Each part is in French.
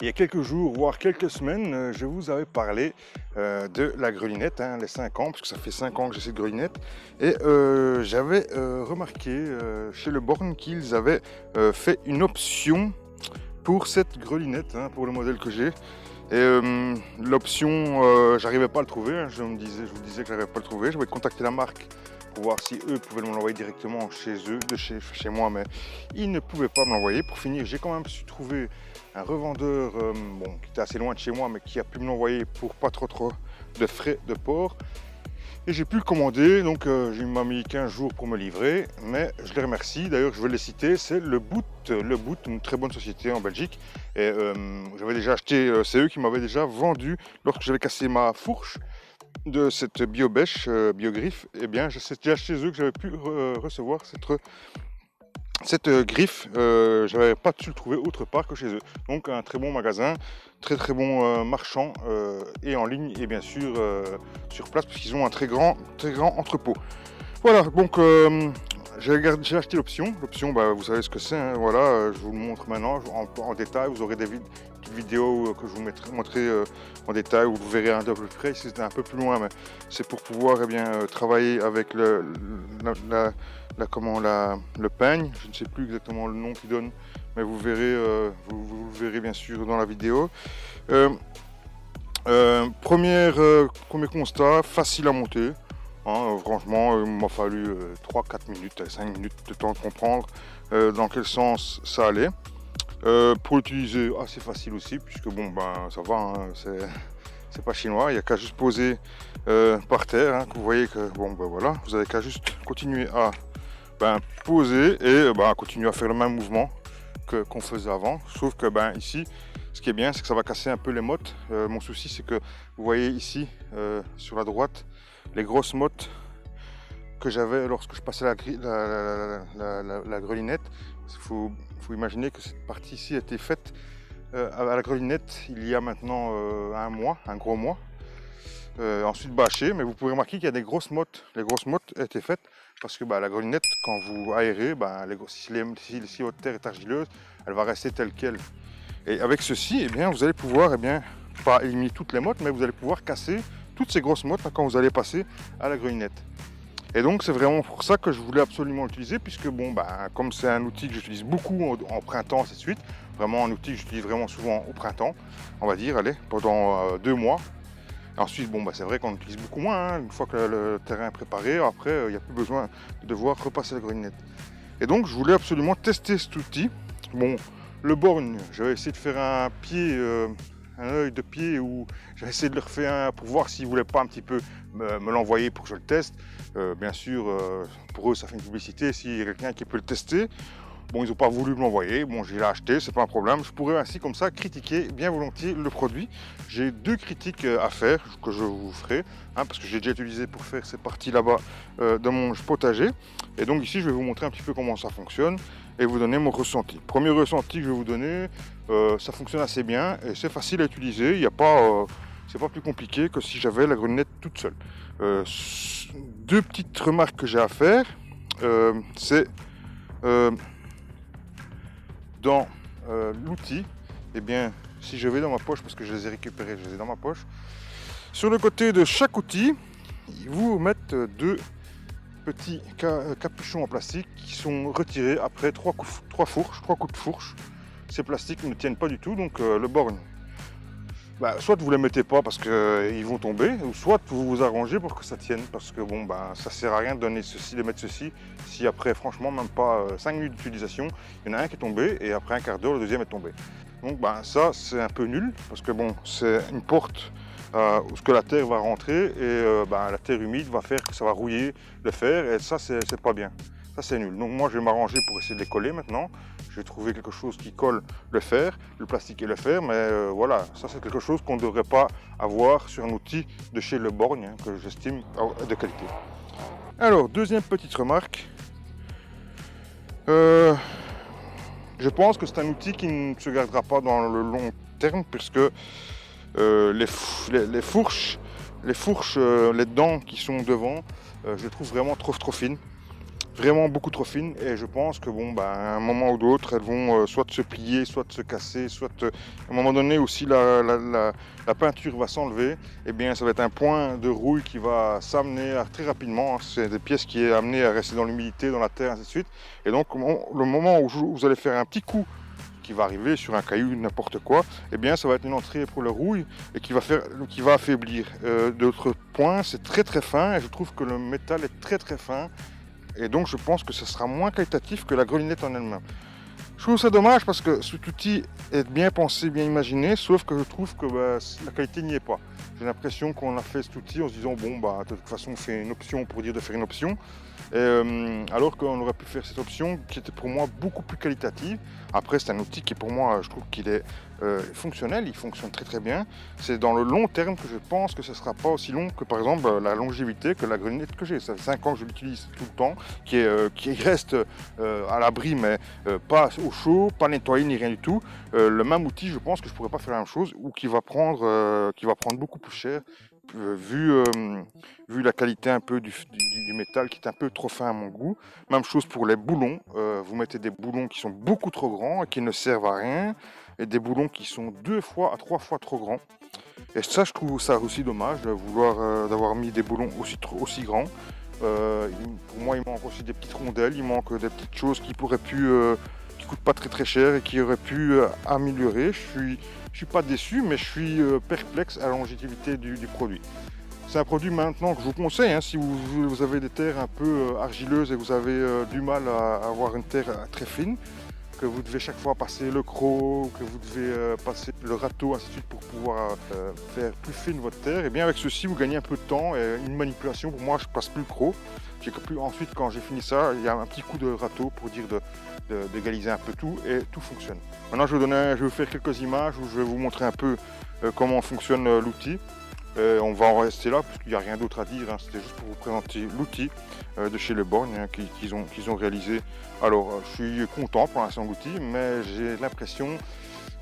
Il y a quelques jours, voire quelques semaines, je vous avais parlé de la grelinette, hein, les 5 ans, parce que ça fait 5 ans que j'ai cette grelinette. Et j'avais remarqué chez Le Born qu'ils avaient fait une option pour cette grelinette, hein, pour le modèle que j'ai. Et l'option, j'arrivais pas à le trouver, hein, je vous disais que j'arrivais pas à le trouver. Je vais contacter la marque pour voir si eux pouvaient me l'envoyer directement chez eux, chez moi, mais ils ne pouvaient pas me l'envoyer. Pour finir, j'ai quand même su trouver un revendeur qui était assez loin de chez moi, mais qui a pu me l'envoyer pour pas trop de frais de port. Et j'ai pu le commander, donc il m'a mis 15 jours pour me livrer, mais je les remercie. D'ailleurs, je vais les citer, c'est Le Boot, une très bonne société en Belgique. Et j'avais déjà acheté, c'est eux qui m'avaient déjà vendu, lorsque j'avais cassé ma fourche de cette bio-bêche, bio-griffe, et bien c'est déjà chez eux que j'avais pu recevoir cette griffe. J'avais pas su le trouver autre part que chez eux. Donc un très bon magasin, très bon marchand, et en ligne, et bien sûr sur place, parce qu'ils ont un très grand entrepôt. Voilà, donc j'ai acheté l'option. L'option, vous savez ce que c'est, hein, voilà, je vous le montre maintenant en détail. Vous aurez des petites vidéos que je vous montrerai en détail, où vous verrez un peu plus près. Ici, c'était un peu plus loin, mais c'est pour pouvoir travailler avec le peigne. Je ne sais plus exactement le nom qu'il donne, mais vous verrez, vous le verrez bien sûr dans la vidéo. Premier constat, facile à monter. Franchement, il m'a fallu 3-4 minutes, 5 minutes de temps de comprendre dans quel sens ça allait. Pour l'utiliser, assez facile aussi, puisque ça va, hein, c'est pas chinois, il n'y a qu'à juste poser par terre, hein, que vous voyez que voilà, vous avez qu'à juste continuer à poser et continuer à faire le même mouvement qu'on faisait avant, sauf que ici, ce qui est bien, c'est que ça va casser un peu les mottes. Mon souci, c'est que vous voyez ici, sur la droite, les grosses mottes que j'avais lorsque je passais la grelinette. Il faut imaginer que cette partie ici a été faite à la grelinette il y a maintenant un gros mois. Ensuite bâchée, mais vous pouvez remarquer qu'il y a des grosses mottes. Les grosses mottes étaient faites parce que la grelinette, quand vous aérez, si votre terre est argileuse, elle va rester telle qu'elle. Et avec ceci, vous allez pouvoir, pas éliminer toutes les mottes, mais vous allez pouvoir casser toutes ces grosses mottes quand vous allez passer à la grelinette. Et donc c'est vraiment pour ça que je voulais absolument l'utiliser, puisque comme c'est un outil que j'utilise beaucoup en printemps, ainsi de suite, vraiment un outil que j'utilise vraiment souvent au printemps, on va dire, pendant 2 mois. Et ensuite, c'est vrai qu'on utilise beaucoup moins, hein, une fois que le terrain est préparé, après il n'y a plus besoin de devoir repasser la grelinette. Et donc je voulais absolument tester cet outil. Le Born, j'avais essayé de faire un œil de pied, où j'avais essayé de le refaire pour voir s'ils ne voulaient pas un petit peu me l'envoyer pour que je le teste. Bien sûr, pour eux, ça fait une publicité s'il y a quelqu'un qui peut le tester. Ils n'ont pas voulu me l'envoyer. Je l'ai acheté, c'est pas un problème. Je pourrais ainsi, comme ça, critiquer bien volontiers le produit. J'ai 2 critiques à faire, que je vous ferai, parce que j'ai déjà utilisé pour faire ces parties là-bas dans mon potager. Et donc ici, je vais vous montrer un petit peu comment ça fonctionne et vous donner mon ressenti. Premier ressenti que je vais vous donner, ça fonctionne assez bien et c'est facile à utiliser. Il n'y a pas, c'est pas plus compliqué que si j'avais la grelinette toute seule. 2 petites remarques que j'ai à faire, c'est dans l'outil. Si je vais dans ma poche, parce que je les ai récupérés, je les ai dans ma poche, sur le côté de chaque outil, ils vous mettent 2 petits capuchons en plastique qui sont retirés après 3 coups de fourche. Ces plastiques ne tiennent pas du tout, donc le Born, soit vous ne les mettez pas parce qu'ils vont tomber, ou soit vous vous arrangez pour que ça tienne, parce que ça sert à rien de mettre ceci, si après franchement même pas 5 minutes d'utilisation, il y en a un qui est tombé et après un quart d'heure le deuxième est tombé. Donc ça c'est un peu nul, parce que c'est une porte où ce que la terre va rentrer, et la terre humide va faire que ça va rouiller le fer, et ça c'est pas bien. Ça c'est nul. Donc moi je vais m'arranger pour essayer de les coller maintenant. Je vais trouver quelque chose qui colle le fer, le plastique et le fer, mais voilà, ça c'est quelque chose qu'on ne devrait pas avoir sur un outil de chez Le Born, hein, que j'estime de qualité. Alors, deuxième petite remarque. Je pense que c'est un outil qui ne se gardera pas dans le long terme, puisque les fourches, les dents qui sont devant, je les trouve vraiment trop fines. vraiment beaucoup trop fines et je pense que bon, à un moment ou d'autre, elles vont soit se plier, soit se casser, soit à un moment donné aussi la peinture va s'enlever. Et bien ça va être un point de rouille qui va s'amener très rapidement. C'est des pièces qui est amené à rester dans l'humidité, dans la terre, ainsi de suite. Et donc le moment où vous allez faire un petit coup qui va arriver sur un caillou, n'importe quoi, et bien ça va être une entrée pour la rouille et qui va affaiblir. D'autres points, c'est très très fin et je trouve que le métal est très très fin. Et donc je pense que ce sera moins qualitatif que la grelinette en elle-même. Je trouve ça dommage parce que cet outil est bien pensé, bien imaginé, sauf que je trouve que la qualité n'y est pas. J'ai l'impression qu'on a fait cet outil en se disant bon de toute façon on fait une option pour dire de faire une option. Alors qu'on aurait pu faire cette option qui était pour moi beaucoup plus qualitative. Après c'est un outil qui pour moi je trouve qu'il est fonctionnel, il fonctionne très très bien. C'est dans le long terme que je pense que ce ne sera pas aussi long que par exemple la longévité que la grelinette que j'ai. Ça fait 5 ans que je l'utilise tout le temps, qui reste à l'abri mais pas au chaud, pas nettoyé ni rien du tout. Le même outil je pense que je ne pourrais pas faire la même chose ou qui va prendre beaucoup plus cher. Vu la qualité un peu du métal qui est un peu trop fin à mon goût. Même chose pour les boulons. Vous mettez des boulons qui sont beaucoup trop grands et qui ne servent à rien. Et des boulons qui sont 2 fois à 3 fois trop grands. Et ça, je trouve ça aussi dommage d'avoir mis des boulons aussi grands. Pour moi, il manque aussi des petites rondelles, il manque des petites choses qui coûtent pas très très cher et qui auraient pu améliorer. Je suis pas déçu, mais je suis perplexe à la longévité du produit. C'est un produit maintenant que je vous conseille, si vous avez des terres un peu argileuses et vous avez du mal à avoir une terre très fine, que vous devez chaque fois passer le croc, que vous devez passer le râteau, ainsi de suite, pour pouvoir faire plus fine votre terre. Et bien avec ceci, vous gagnez un peu de temps et une manipulation. Pour moi, je passe plus le croc. Ensuite, quand j'ai fini ça, il y a un petit coup de râteau pour dire d'égaliser un peu tout et tout fonctionne. Maintenant, je vais vous faire quelques images où je vais vous montrer un peu comment fonctionne l'outil. On va en rester là parce qu'il n'y a rien d'autre à dire, c'était juste pour vous présenter l'outil de chez Le Borgne qu'ils ont réalisé. Alors je suis content pour l'instant de l'outil, mais j'ai l'impression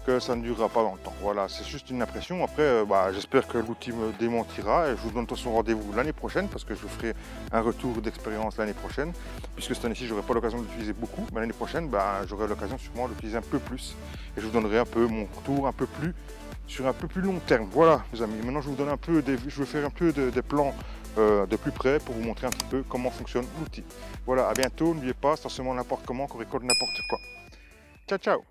que ça ne durera pas dans le temps. Voilà, c'est juste une impression. Après, j'espère que l'outil me démentira et je vous donne de toute façon rendez-vous l'année prochaine parce que je ferai un retour d'expérience l'année prochaine. Puisque cette année-ci, je n'aurai pas l'occasion de l'utiliser beaucoup, mais l'année prochaine, j'aurai l'occasion sûrement de l'utiliser un peu plus. Et je vous donnerai un peu mon retour sur un peu plus long terme. Voilà, mes amis. Maintenant, je vais faire un peu des plans de plus près pour vous montrer un petit peu comment fonctionne l'outil. Voilà, à bientôt. N'oubliez pas, c'est seulement n'importe comment qu'on récolte n'importe quoi. Ciao, ciao!